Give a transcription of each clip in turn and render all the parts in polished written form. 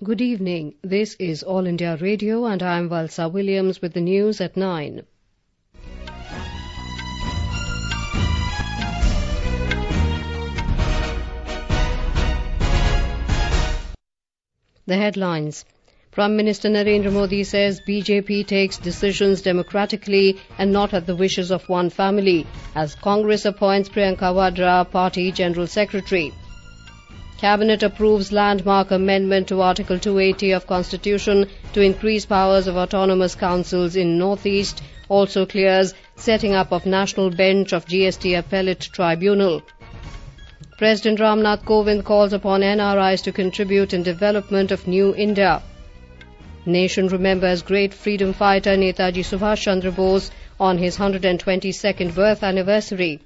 Good evening. This is All India Radio and I am Valsa Williams with the news at 9. The headlines. Prime Minister Narendra Modi says BJP takes decisions democratically and not at the wishes of one family, as Congress appoints Priyanka Vadra Party General Secretary. Cabinet approves landmark amendment to Article 280 of Constitution to increase powers of autonomous councils in Northeast, also clears setting up of National Bench of GST Appellate Tribunal. President Ram Nath Kovind calls upon NRIs to contribute in development of New India. Nation remembers great freedom fighter Netaji Subhash Chandra Bose on his 122nd birth anniversary.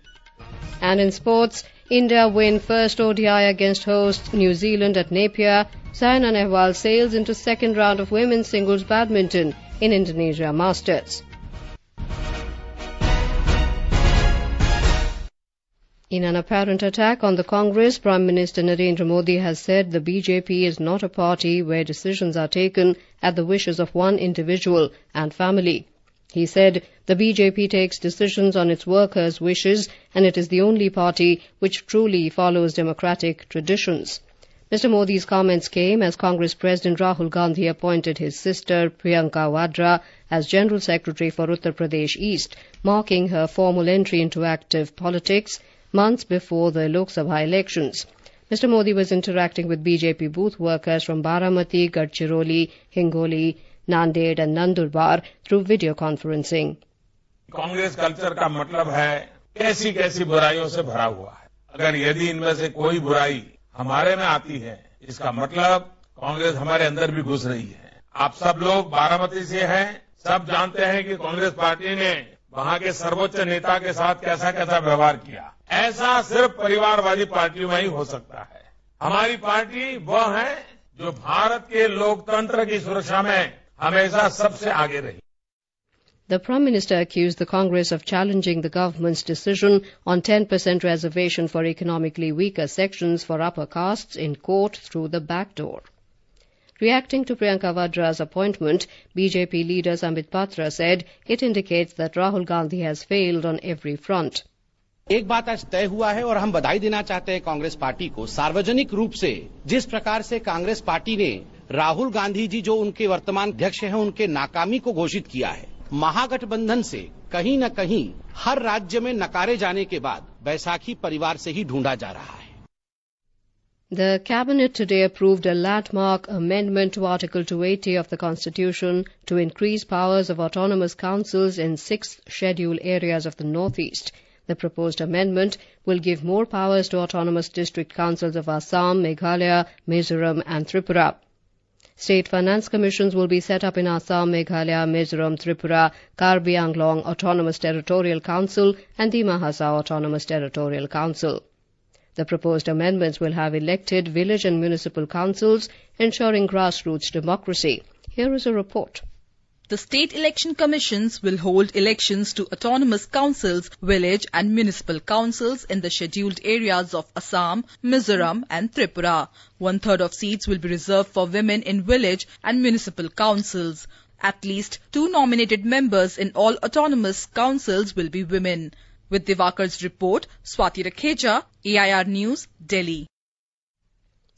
And in sports, India win first ODI against host New Zealand at Napier. Saina Nehwal sails into second round of women's singles badminton in Indonesia Masters. In an apparent attack on the Congress, Prime Minister Narendra Modi has said the BJP is not a party where decisions are taken at the wishes of one individual and family. He said the BJP takes decisions on its workers' wishes and it is the only party which truly follows democratic traditions. Mr. Modi's comments came as Congress President Rahul Gandhi appointed his sister Priyanka Vadra as General Secretary for Uttar Pradesh East, marking her formal entry into active politics months before the Lok Sabha elections. Mr. Modi was interacting with BJP booth workers from Baramati, Gadchiroli, Hingoli, Nanded and Nandurbar through video conferencing. Congress culture का मतलब है कैसी कैसी बुराइयों से भरा हुआ है। अगर यदि इनमें से कोई बुराई हमारे में आती है, इसका मतलब कांग्रेस हमारे अंदर भी घुस रही है। आप सब लोग बारामती से हैं, सब जानते हैं कि कांग्रेस पार्टी ने वहां के सर्वोच्च नेता के साथ कैसा कैसा व्यवहार किया। ऐसा सिर्फ परिवारवादी पार्टियों में ही हो सकता है। हमारी पार्टी वह है जो भारत के लोकतंत्र की सुरक्षा में हमेशा सबसे आगे रही। The Prime Minister accused the Congress of challenging the government's decision on 10% reservation for economically weaker sections for upper castes in court through the back door. Reacting to Priyanka Vadra's appointment, BJP leader Sambit Patra said it indicates that Rahul Gandhi has failed on every front. एक बात आज तय हुआ है और हम बधाई देना चाहते हैं कांग्रेस पार्टी को। सार्वजनिक रूप से जिस प्रकार से कांग्रेस पार्टी ने राहुल गांधी जी जो उनके वर्तमान अध्यक्ष हैं उनके नाकामी को घोषित किया है, महागठबंधन से कहीं न कहीं हर राज्य में नकारे जाने के बाद बैसाखी परिवार से ही ढूंढा जा रहा है। The Cabinet today approved a landmark amendment to Article 280 of the Constitution to increase powers of autonomous councils in 6 scheduled areas of the Northeast. The proposed amendment will give more powers to autonomous district councils of Assam, Meghalaya, Mizoram and Tripura. State finance commissions will be set up in Assam, Meghalaya, Mizoram, Tripura, Karbi Anglong Autonomous Territorial Council and Dima Hasao Autonomous Territorial Council. The proposed amendments will have elected village and municipal councils, ensuring grassroots democracy. Here is a report. The state election commissions will hold elections to autonomous councils, village and municipal councils in the scheduled areas of Assam, Mizoram and Tripura. 1/3 of seats will be reserved for women in village and municipal councils. At least 2 nominated members in all autonomous councils will be women. With Divakar's report, Swati Rakheja, AIR News, Delhi.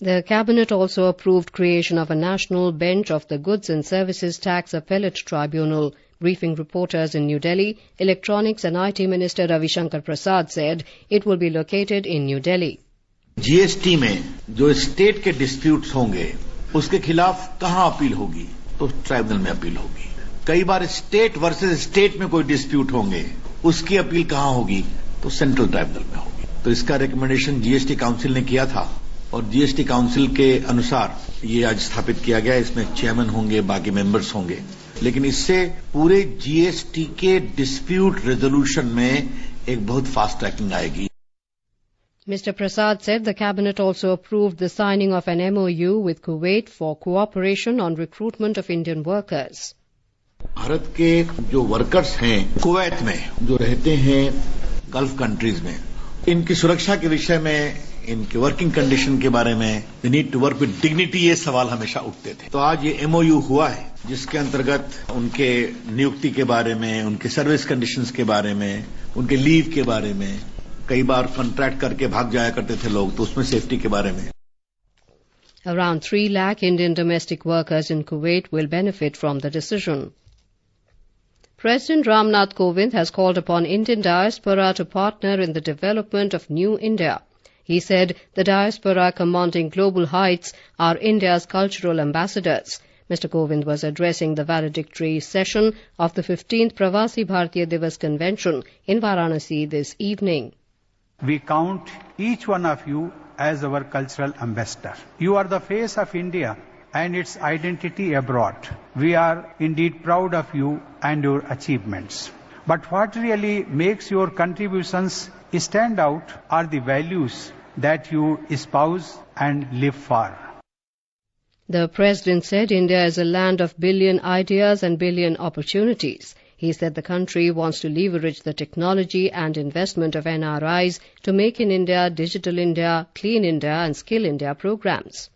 The Cabinet also approved creation of a national bench of the Goods and Services Tax Appellate Tribunal. Briefing reporters in New Delhi, Electronics and IT Minister Ravi Shankar Prasad said it will be located in New Delhi. GST में जो state के disputes होंगे उसके खिलाफ कहां appeal होगी, तो tribunal में अपील होगी। कई बार स्टेट वर्सेस स्टेट में कोई डिस्प्यूट होंगे, उसकी अपील कहां होगी, तो सेंट्रल ट्राइब्यूनल में होगी। तो इसका रिकमेंडेशन जीएसटी काउंसिल ने किया था और जीएसटी काउंसिल के अनुसार ये आज स्थापित किया गया। इसमें चेयरमैन होंगे, बाकी मेंबर्स होंगे, लेकिन इससे पूरे जीएसटी के डिस्प्यूट रेजोल्यूशन में एक बहुत फास्ट ट्रैकिंग आएगी। Mr. Prasad said the Cabinet also approved the signing of an MOU with Kuwait for cooperation on recruitment of Indian workers. Bharat के जो वर्कर्स हैं कुवैत में जो रहते हैं गल्फ कंट्रीज में, इनकी सुरक्षा के विषय में इनके वर्किंग कंडीशन के बारे में, the need to work with dignity, ये सवाल हमेशा उठते थे। तो आज ये MOU हुआ है जिसके अंतर्गत उनके नियुक्ति के बारे में, उनके सर्विस कंडीशंस के बारे में, उनके लीव के बारे में, कई बार कॉन्ट्रैक्ट करके भाग जाया करते थे लोग, तो उसमें सेफ्टी के बारे में। Around 3 lakh Indian domestic workers in Kuwait will benefit from the decision. President Ram Nath Kovind has called upon Indian diaspora to partner in the development of New India. He said the diaspora commanding global heights are India's cultural ambassadors. Mr. Kovind was addressing the valedictory session of the 15th Pravasi Bharatiya Divas Convention in Varanasi this evening. We count each one of you as our cultural ambassador. You are the face of India and its identity abroad. We are indeed proud of you and your achievements. But what really makes your contributions stand out are the values that you espouse and live for. The President said India is a land of billion ideas and billion opportunities. He said the country wants to leverage the technology and investment of NRIs to make in India, Digital India, Clean India and Skill India programs.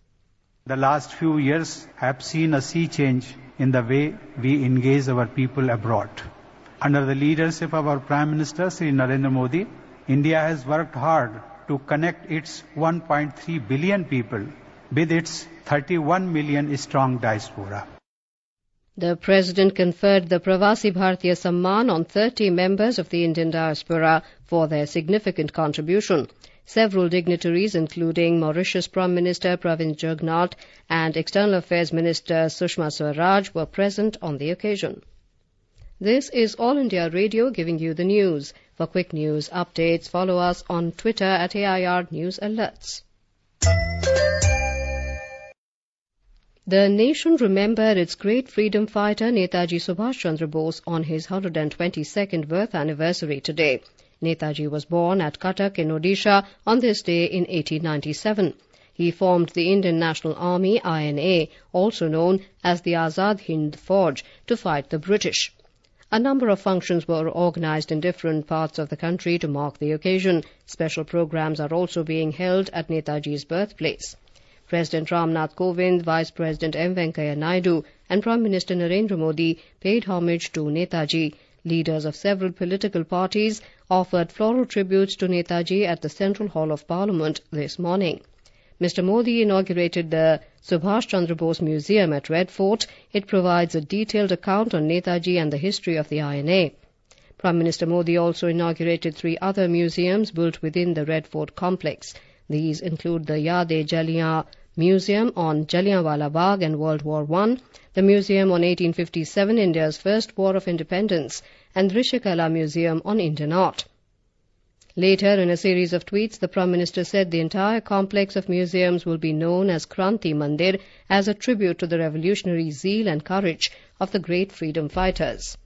The last few years have seen a sea change in the way we engage our people abroad. Under the leadership of our Prime Minister, Sri Narendra Modi, India has worked hard to connect its 1.3 billion people with its 31 million strong diaspora. The President conferred the Pravasi Bharatiya Samman on 30 members of the Indian diaspora for their significant contribution. Several dignitaries, including Mauritius Prime Minister Pravind Jugnauth and External Affairs Minister Sushma Swaraj, were present on the occasion. This is All India Radio giving you the news. For quick news updates, follow us on Twitter at AIR News Alerts. The nation remembered its great freedom fighter Netaji Subhash Chandra Bose on his 122nd birth anniversary today. Netaji was born at Cuttack in Odisha on this day in 1897. He formed the Indian National Army, INA, also known as the Azad Hind Fauj, to fight the British. A number of functions were organized in different parts of the country to mark the occasion. Special programs are also being held at Netaji's birthplace. President Ram Nath Kovind, Vice President M. Venkaiah Naidu and Prime Minister Narendra Modi paid homage to Netaji. Leaders of several political parties offered floral tributes to Netaji at the Central Hall of Parliament this morning. Mr. Modi inaugurated the Subhash Chandra Bose Museum at Red Fort. It provides a detailed account on Netaji and the history of the INA. Prime Minister Modi also inaugurated 3 other museums built within the Red Fort complex. These include the Yad-e-Jalian Museum on Jallianwala Bagh and World War I, the Museum on 1857, India's first War of Independence, and Drishakala Museum on Indian art. Later, in a series of tweets, the Prime Minister said the entire complex of museums will be known as Kranti Mandir as a tribute to the revolutionary zeal and courage of the great freedom fighters.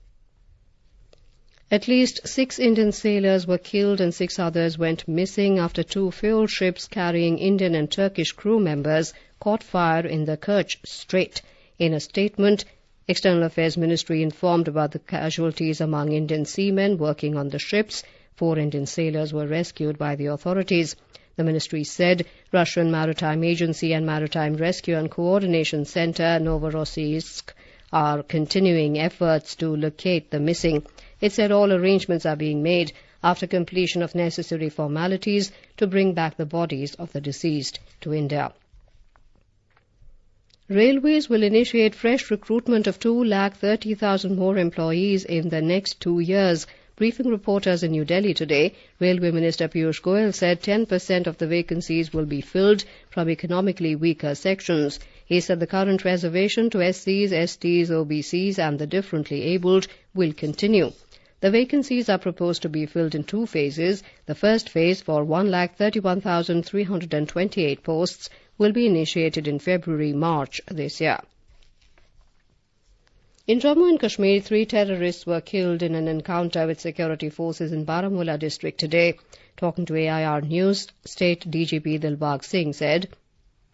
At least 6 Indian sailors were killed and 6 others went missing after 2 fuel ships carrying Indian and Turkish crew members caught fire in the Kerch Strait. In a statement, External Affairs Ministry informed about the casualties among Indian seamen working on the ships. 4 Indian sailors were rescued by the authorities. The ministry said Russian Maritime Agency and Maritime Rescue and Coordination Center Novorossiysk are continuing efforts to locate the missing. It said all arrangements are being made after completion of necessary formalities to bring back the bodies of the deceased to India. Railways will initiate fresh recruitment of 230,000 more employees in the next 2 years. Briefing reporters in New Delhi today, Railway Minister Piyush Goyal said 10% of the vacancies will be filled from economically weaker sections. He said the current reservation to SCs, STs, OBCs and the differently abled will continue. The vacancies are proposed to be filled in 2 phases. The first phase, for 131,328 posts, will be initiated in February-March this year. In Jammu and Kashmir, 3 terrorists were killed in an encounter with security forces in Baramulla district today. Talking to AIR News, State DGP Dilbag Singh said,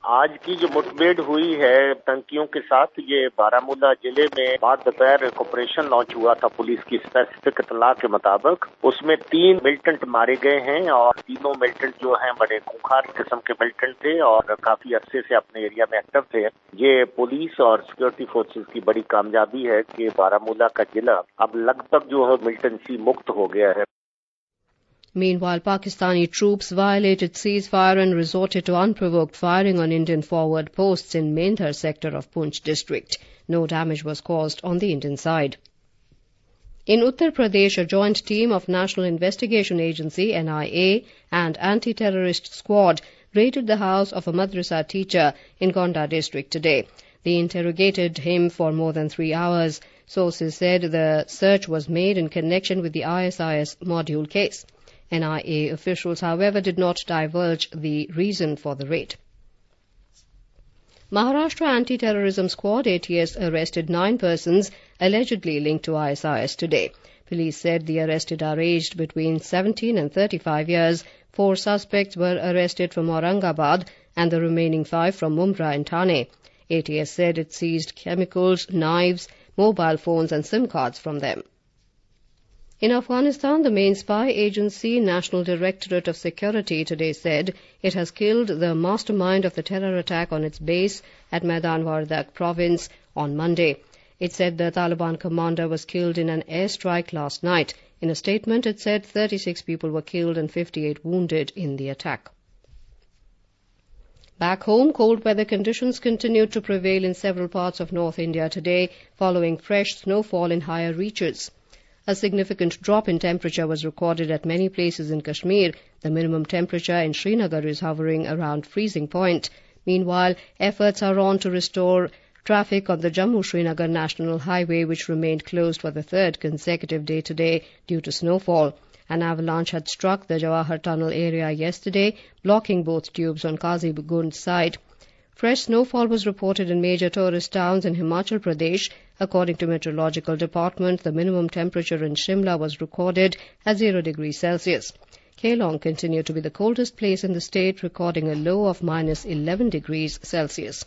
आज की जो मुठभेड़ हुई है आतंकियों के साथ, ये बारामूला जिले में बाद दोपहर एक ऑपरेशन लॉन्च हुआ था पुलिस की स्पेसिफिक इत्तला के मुताबिक। उसमें 3 मिलिटेंट मारे गए हैं और तीनों मिलिटेंट जो हैं बड़े खूंखार किस्म के मिलिटेंट थे और काफी अरसे से अपने एरिया में एक्टिव थे। ये पुलिस और सिक्योरिटी फोर्सेस की बड़ी कामयाबी है कि बारामूला का जिला अब लगभग जो है मिलिटेंसी मुक्त हो गया है। Meanwhile, Pakistani troops violated ceasefire and resorted to unprovoked firing on Indian forward posts in Mendhar sector of Poonch district. No damage was caused on the Indian side. In Uttar Pradesh, a joint team of National Investigation Agency (NIA) and Anti-Terrorist Squad raided the house of a madrasa teacher in Gonda district today. They interrogated him for more than 3 hours. Sources said the search was made in connection with the ISIS module case. NIA officials, however, did not divulge the reason for the raid. Maharashtra Anti-Terrorism Squad ATS arrested 9 persons allegedly linked to ISIS today. Police said the arrested are aged between 17 and 35 years. 4 suspects were arrested from Aurangabad and the remaining 5 from Mumra and Thane. ATS said it seized chemicals, knives, mobile phones and SIM cards from them. In Afghanistan, the main spy agency, National Directorate of Security, today said it has killed the mastermind of the terror attack on its base at Maidan Wardak province on Monday. It said the Taliban commander was killed in an airstrike last night. In a statement, it said 36 people were killed and 58 wounded in the attack. Back home, cold weather conditions continued to prevail in several parts of North India today, following fresh snowfall in higher reaches. A significant drop in temperature was recorded at many places in Kashmir. The minimum temperature in Srinagar is hovering around freezing point. Meanwhile, efforts are on to restore traffic on the Jammu-Srinagar National Highway, which remained closed for the 3rd consecutive day today due to snowfall. An avalanche had struck the Jawahar Tunnel area yesterday, blocking both tubes on Kazigund side. Fresh snowfall was reported in major tourist towns in Himachal Pradesh. According to Meteorological Department, the minimum temperature in Shimla was recorded at 0 degrees Celsius. Kelong continued to be the coldest place in the state, recording a low of minus 11 degrees Celsius.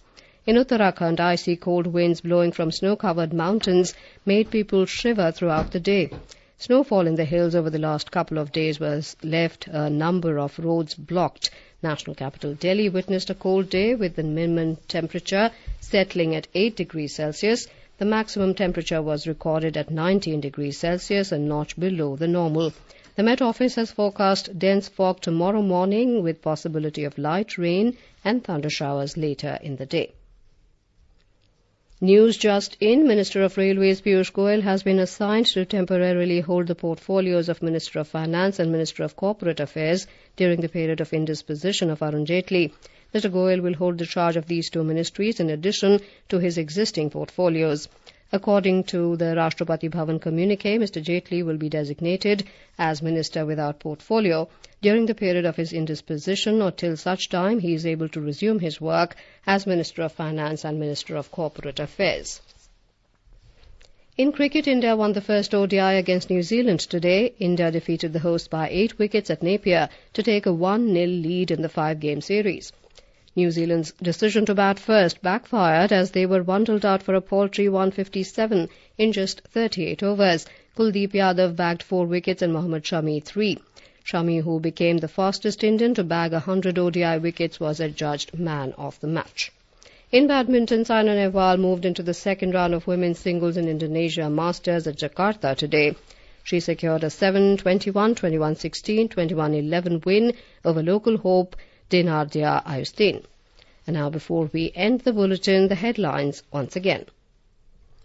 In Uttarakhand, icy cold winds blowing from snow-covered mountains made people shiver throughout the day. Snowfall in the hills over the last couple of days was left a number of roads blocked. National capital Delhi witnessed a cold day with the minimum temperature settling at 8 degrees Celsius. The maximum temperature was recorded at 19 degrees Celsius, a notch below the normal. The Met Office has forecast dense fog tomorrow morning with possibility of light rain and thunder showers later in the day. News just in, Minister of Railways Piyush Goyal has been assigned to temporarily hold the portfolios of Minister of Finance and Minister of Corporate Affairs during the period of indisposition of Arun Jaitley. Mr. Goyal will hold the charge of these 2 ministries in addition to his existing portfolios. According to the Rashtrapati Bhavan communique, Mr. Jaitley will be designated as Minister without portfolio during the period of his indisposition or till such time he is able to resume his work as Minister of Finance and Minister of Corporate Affairs. In cricket, India won the first ODI against New Zealand today. India defeated the hosts by 8 wickets at Napier to take a 1-0 lead in the 5-game series. New Zealand's decision to bat first backfired as they were bundled out for a paltry 157 in just 38 overs. Kuldeep Yadav bagged 4 wickets and Mohammad Shami 3. Shami, who became the fastest Indian to bag 100 ODI wickets, was adjudged man of the match. In badminton, Saina Nehwal moved into the second round of women's singles in Indonesia Masters at Jakarta today. She secured a 7-21, 21-16, 21-11 win over local hope Denardia Ayustin. And now, before we end the bulletin, the headlines once again.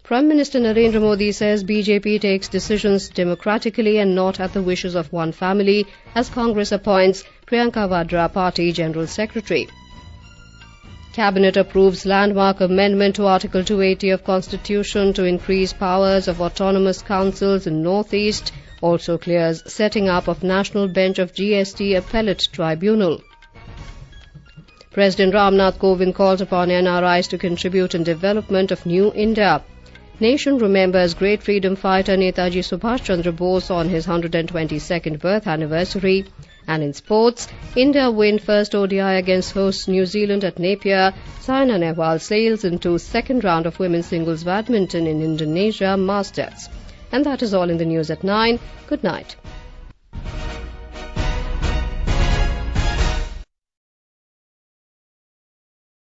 Prime Minister Narendra Modi says BJP takes decisions democratically and not at the wishes of one family as Congress appoints Priyanka Vadra Party General Secretary. Cabinet approves landmark amendment to Article 280 of Constitution to increase powers of autonomous councils in North East, also clears setting up of National Bench of GST Appellate Tribunal. President Ram Nath Kovind calls upon NRIs to contribute in development of New India. Nation remembers great freedom fighter Netaji Subhash Chandra Bose on his 122nd birth anniversary. And in sports, India win first ODI against hosts New Zealand at Napier. Saina Nehwal sails into second round of women's singles badminton in Indonesia Masters. And that is all in the news at 9. Good night.